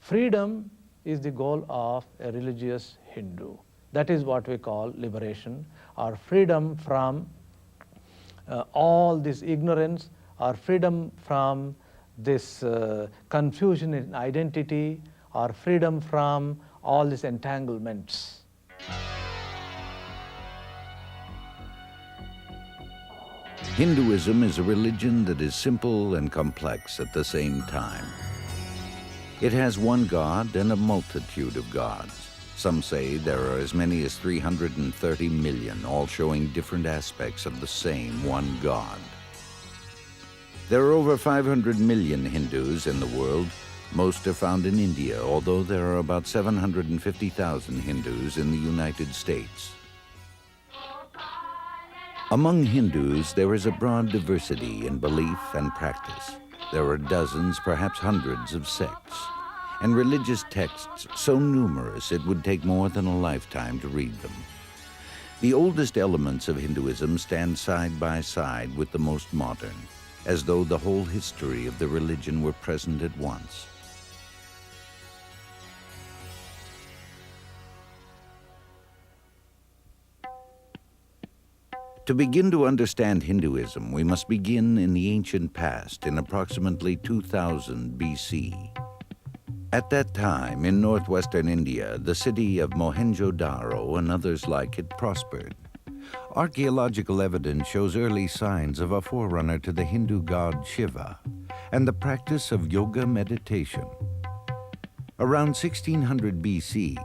Freedom is the goal of a religious Hindu. That is what we call liberation, or freedom from all this ignorance, or freedom from this confusion in identity, or freedom from all these entanglements. Hinduism is a religion that is simple and complex at the same time. It has one God and a multitude of gods. Some say there are as many as 330 million, all showing different aspects of the same one God. There are over 500 million Hindus in the world. Most are found in India, although there are about 750,000 Hindus in the United States. Among Hindus, there is a broad diversity in belief and practice. There are dozens, perhaps hundreds of sects, and religious texts so numerous it would take more than a lifetime to read them. The oldest elements of Hinduism stand side by side with the most modern, as though the whole history of the religion were present at once. To begin to understand Hinduism, we must begin in the ancient past, in approximately 2000 BC. At that time, in northwestern India, the city of Mohenjo-daro and others like it prospered. Archaeological evidence shows early signs of a forerunner to the Hindu god Shiva and the practice of yoga meditation. Around 1600 BC,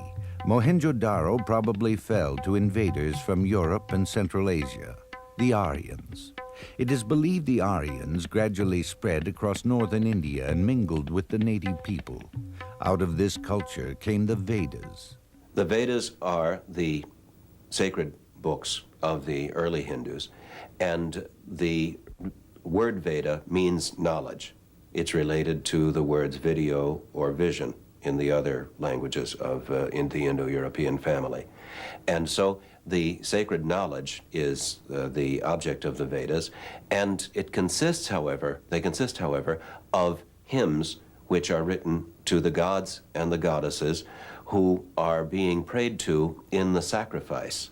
Mohenjo-daro probably fell to invaders from Europe and Central Asia, the Aryans. It is believed the Aryans gradually spread across northern India and mingled with the native people. Out of this culture came the Vedas. The Vedas are the sacred books of the early Hindus, and the word Veda means knowledge. It's related to the words video or vision in the other languages of in the Indo-European family. And so the sacred knowledge is the object of the Vedas, and they consist, however, of hymns which are written to the gods and the goddesses who are being prayed to in the sacrifice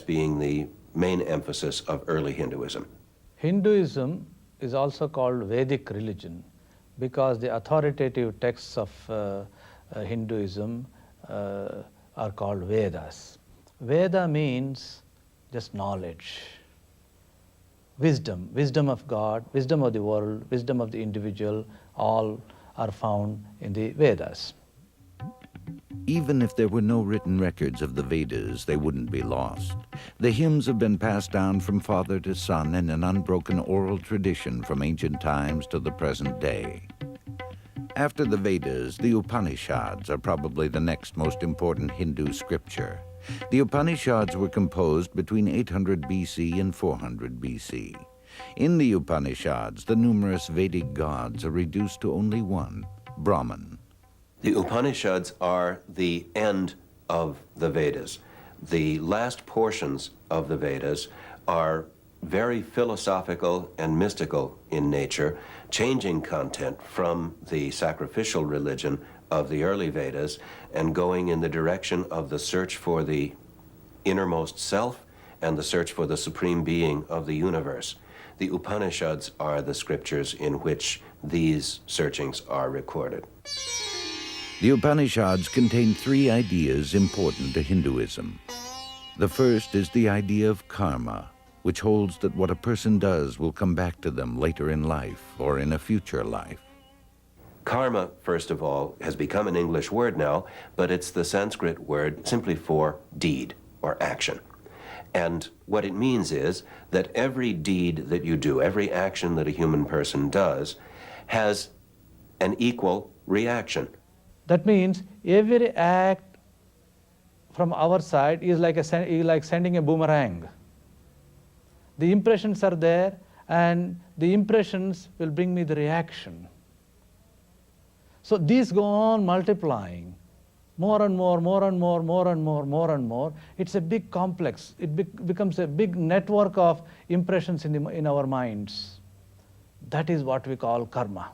being the main emphasis of early Hinduism. Hinduism is also called Vedic religion because the authoritative texts of Hinduism are called Vedas. Veda means just knowledge, wisdom of God, wisdom of the world, wisdom of the individual, all are found in the Vedas. Even if there were no written records of the Vedas, they wouldn't be lost. The hymns have been passed down from father to son in an unbroken oral tradition from ancient times to the present day. After the Vedas, the Upanishads are probably the next most important Hindu scripture. The Upanishads were composed between 800 BC and 400 BC. In the Upanishads, the numerous Vedic gods are reduced to only one, Brahman. The Upanishads are the end of the Vedas. The last portions of the Vedas are very philosophical and mystical in nature, changing content from the sacrificial religion of the early Vedas and going in the direction of the search for the innermost self and the search for the supreme being of the universe. The Upanishads are the scriptures in which these searchings are recorded. The Upanishads contain three ideas important to Hinduism. The first is the idea of karma, which holds that what a person does will come back to them later in life or in a future life. Karma, first of all, has become an English word now, but it's the Sanskrit word simply for deed or action. And what it means is that every deed that you do, every action that a human person does, has an equal reaction. That means every act from our side is like sending a boomerang. The impressions are there, and the impressions will bring me the reaction. So these go on multiplying, more and more, more and more, more and more, more and more. It's a big complex. It becomes a big network of impressions in our minds. That is what we call karma.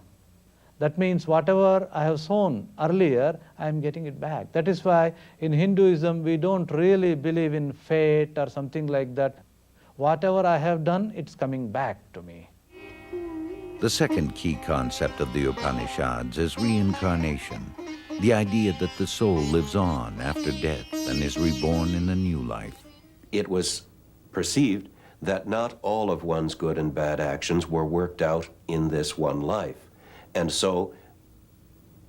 That means whatever I have sown earlier, I am getting it back. That is why in Hinduism we don't really believe in fate or something like that. Whatever I have done, it's coming back to me. The second key concept of the Upanishads is reincarnation, the idea that the soul lives on after death and is reborn in a new life. It was perceived that not all of one's good and bad actions were worked out in this one life. And so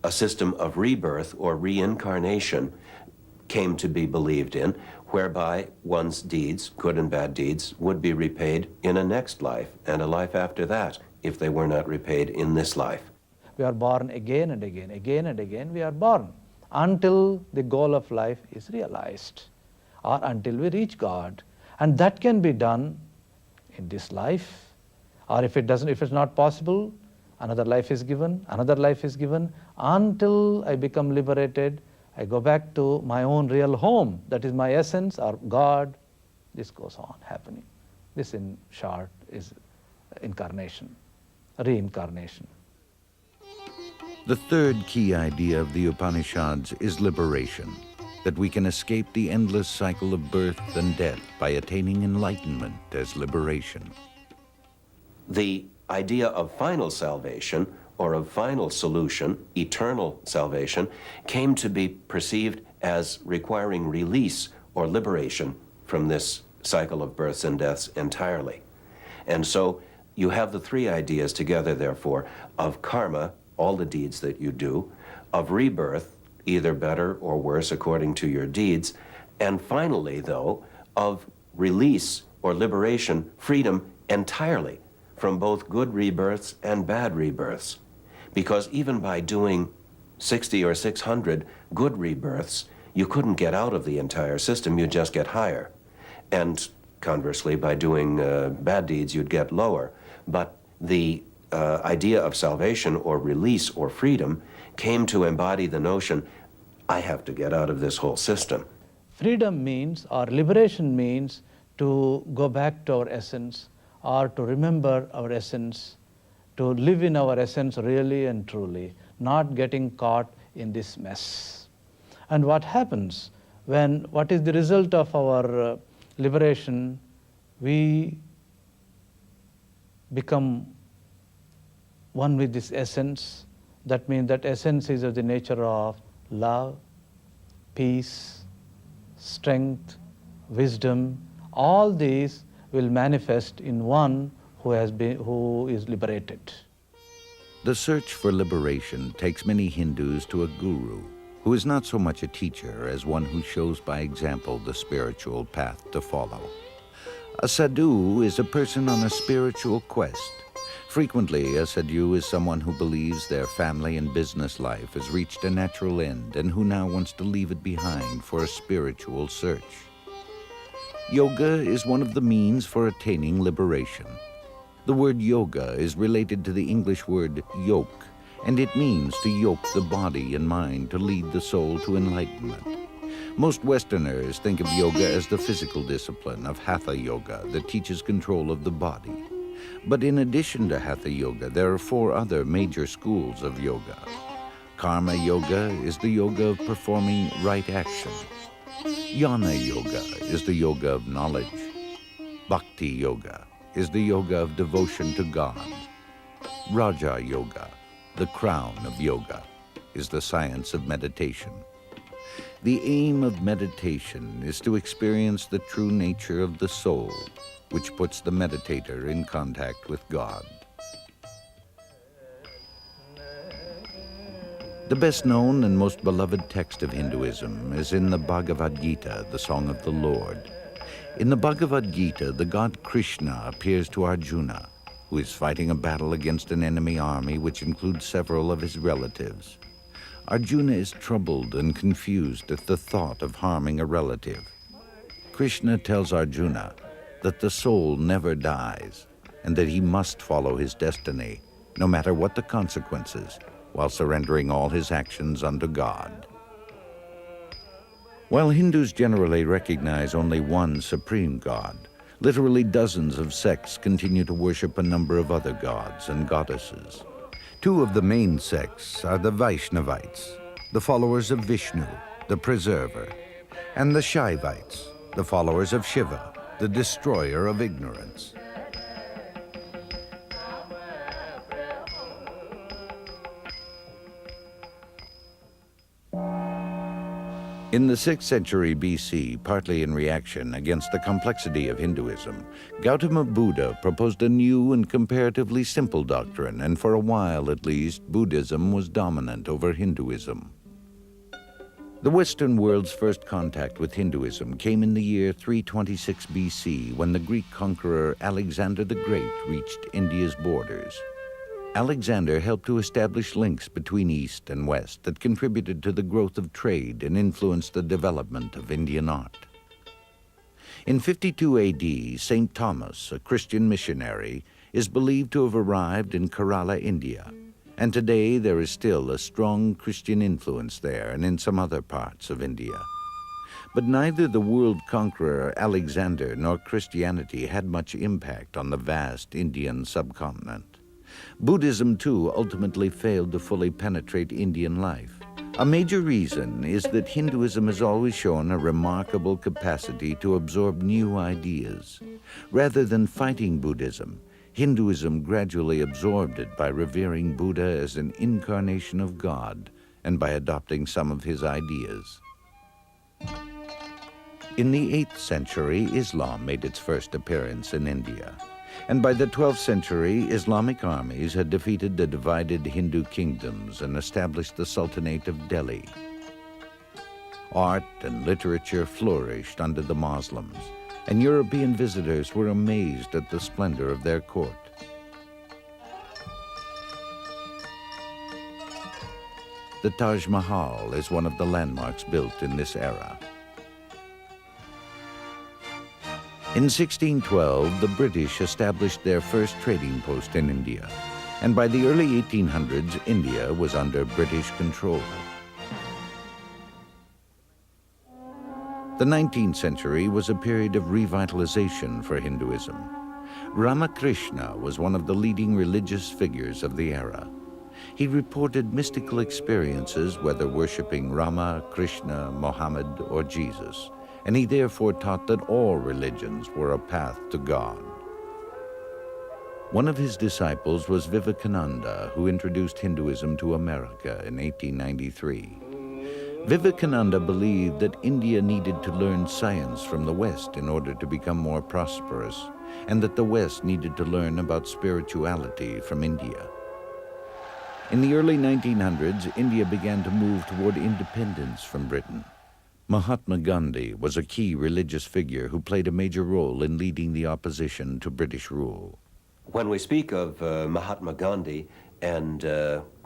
a system of rebirth or reincarnation came to be believed in, whereby one's deeds, good and bad deeds, would be repaid in a next life and a life after that, if they were not repaid in this life. We are born again and again, again and again we are born, until the goal of life is realized, or until we reach God. And that can be done in this life, or if it's not possible, another life is given, until I become liberated. I go back to my own real home, that is my essence or God. This goes on happening. This in short is incarnation, reincarnation. The third key idea of the Upanishads is liberation, that we can escape the endless cycle of birth and death by attaining enlightenment as liberation. The idea of final salvation or of final solution, eternal salvation, came to be perceived as requiring release or liberation from this cycle of births and deaths entirely. And so you have the three ideas together, therefore, of karma, all the deeds that you do, of rebirth, either better or worse according to your deeds, and finally, though, of release or liberation, freedom entirely from both good rebirths and bad rebirths. Because even by doing 60 or 600 good rebirths, you couldn't get out of the entire system, you'd just get higher. And conversely, by doing bad deeds, you'd get lower. But the idea of salvation or release or freedom came to embody the notion, I have to get out of this whole system. Freedom means, or liberation means, to go back to our essence, or to remember our essence, to live in our essence really and truly, not getting caught in this mess. And what happens what is the result of our liberation? We become one with this essence. That means that essence is of the nature of love, peace, strength, wisdom. All these will manifest in one who is liberated. The search for liberation takes many Hindus to a guru, who is not so much a teacher as one who shows by example the spiritual path to follow. A sadhu is a person on a spiritual quest. Frequently, a sadhu is someone who believes their family and business life has reached a natural end and who now wants to leave it behind for a spiritual search. Yoga is one of the means for attaining liberation. The word yoga is related to the English word yoke, and it means to yoke the body and mind to lead the soul to enlightenment. Most Westerners think of yoga as the physical discipline of Hatha Yoga that teaches control of the body. But in addition to Hatha Yoga, there are 4 other major schools of yoga. Karma Yoga is the yoga of performing right action. Jnana Yoga is the yoga of knowledge. Bhakti Yoga is the yoga of devotion to God. Raja Yoga, the crown of yoga, is the science of meditation. The aim of meditation is to experience the true nature of the soul, which puts the meditator in contact with God. The best known and most beloved text of Hinduism is in the Bhagavad Gita, the Song of the Lord. In the Bhagavad Gita, the god Krishna appears to Arjuna, who is fighting a battle against an enemy army which includes several of his relatives. Arjuna is troubled and confused at the thought of harming a relative. Krishna tells Arjuna that the soul never dies and that he must follow his destiny, no matter what the consequences, while surrendering all his actions unto God. While Hindus generally recognize only one supreme God, literally dozens of sects continue to worship a number of other gods and goddesses. Two of the main sects are the Vaishnavites, the followers of Vishnu, the preserver, and the Shaivites, the followers of Shiva, the destroyer of ignorance. In the 6th century BC, partly in reaction against the complexity of Hinduism, Gautama Buddha proposed a new and comparatively simple doctrine, and for a while at least, Buddhism was dominant over Hinduism. The Western world's first contact with Hinduism came in the year 326 BC when the Greek conqueror Alexander the Great reached India's borders. Alexander helped to establish links between East and West that contributed to the growth of trade and influenced the development of Indian art. In 52 AD, St. Thomas, a Christian missionary, is believed to have arrived in Kerala, India, and today there is still a strong Christian influence there and in some other parts of India. But neither the world conqueror Alexander nor Christianity had much impact on the vast Indian subcontinent. Buddhism, too, ultimately failed to fully penetrate Indian life. A major reason is that Hinduism has always shown a remarkable capacity to absorb new ideas. Rather than fighting Buddhism, Hinduism gradually absorbed it by revering Buddha as an incarnation of God and by adopting some of his ideas. In the 8th century, Islam made its first appearance in India. And by the 12th century, Islamic armies had defeated the divided Hindu kingdoms and established the Sultanate of Delhi. Art and literature flourished under the Muslims, and European visitors were amazed at the splendor of their court. The Taj Mahal is one of the landmarks built in this era. In 1612, the British established their first trading post in India, and by the early 1800s, India was under British control. The 19th century was a period of revitalization for Hinduism. Ramakrishna was one of the leading religious figures of the era. He reported mystical experiences, whether worshipping Rama, Krishna, Mohammed, or Jesus, and he therefore taught that all religions were a path to God. One of his disciples was Vivekananda, who introduced Hinduism to America in 1893. Vivekananda believed that India needed to learn science from the West in order to become more prosperous, and that the West needed to learn about spirituality from India. In the early 1900s, India began to move toward independence from Britain. Mahatma Gandhi was a key religious figure who played a major role in leading the opposition to British rule. When we speak of Mahatma Gandhi and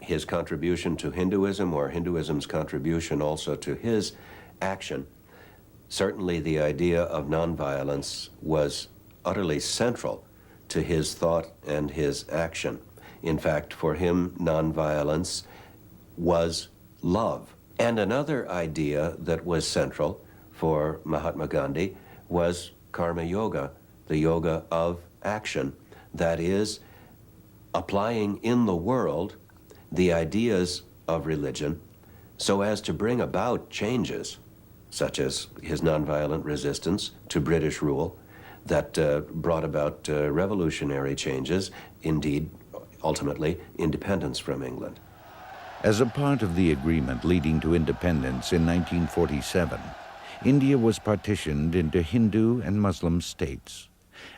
his contribution to Hinduism, or Hinduism's contribution also to his action, certainly the idea of nonviolence was utterly central to his thought and his action. In fact, for him, nonviolence was love. And another idea that was central for Mahatma Gandhi was karma yoga, the yoga of action. That is, applying in the world the ideas of religion so as to bring about changes, such as his nonviolent resistance to British rule that brought about revolutionary changes, indeed, ultimately, independence from England. As a part of the agreement leading to independence in 1947, India was partitioned into Hindu and Muslim states.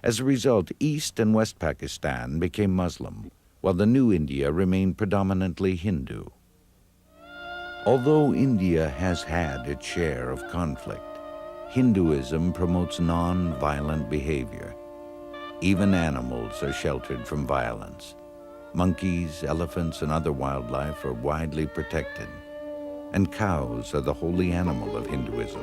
As a result, East and West Pakistan became Muslim, while the new India remained predominantly Hindu. Although India has had its share of conflict, Hinduism promotes non-violent behavior. Even animals are sheltered from violence. Monkeys, elephants, and other wildlife are widely protected, and cows are the holy animal of Hinduism.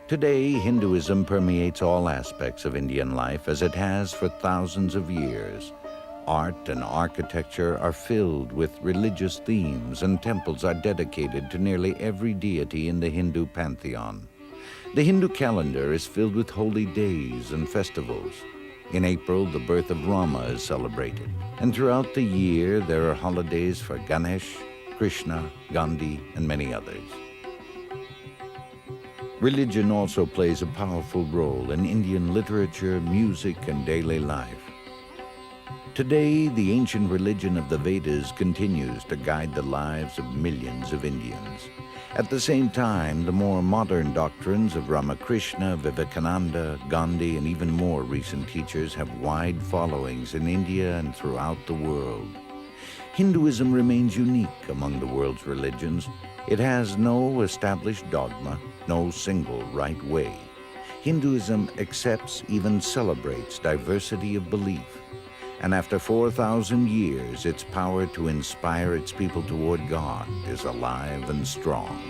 Today, Hinduism permeates all aspects of Indian life as it has for thousands of years. Art and architecture are filled with religious themes, and temples are dedicated to nearly every deity in the Hindu pantheon. The Hindu calendar is filled with holy days and festivals. In April, the birth of Rama is celebrated. And throughout the year, there are holidays for Ganesh, Krishna, Gandhi, and many others. Religion also plays a powerful role in Indian literature, music, and daily life. Today, the ancient religion of the Vedas continues to guide the lives of millions of Indians. At the same time, the more modern doctrines of Ramakrishna, Vivekananda, Gandhi, and even more recent teachers have wide followings in India and throughout the world. Hinduism remains unique among the world's religions. It has no established dogma, no single right way. Hinduism accepts, even celebrates, diversity of belief. And after 4,000 years, its power to inspire its people toward God is alive and strong.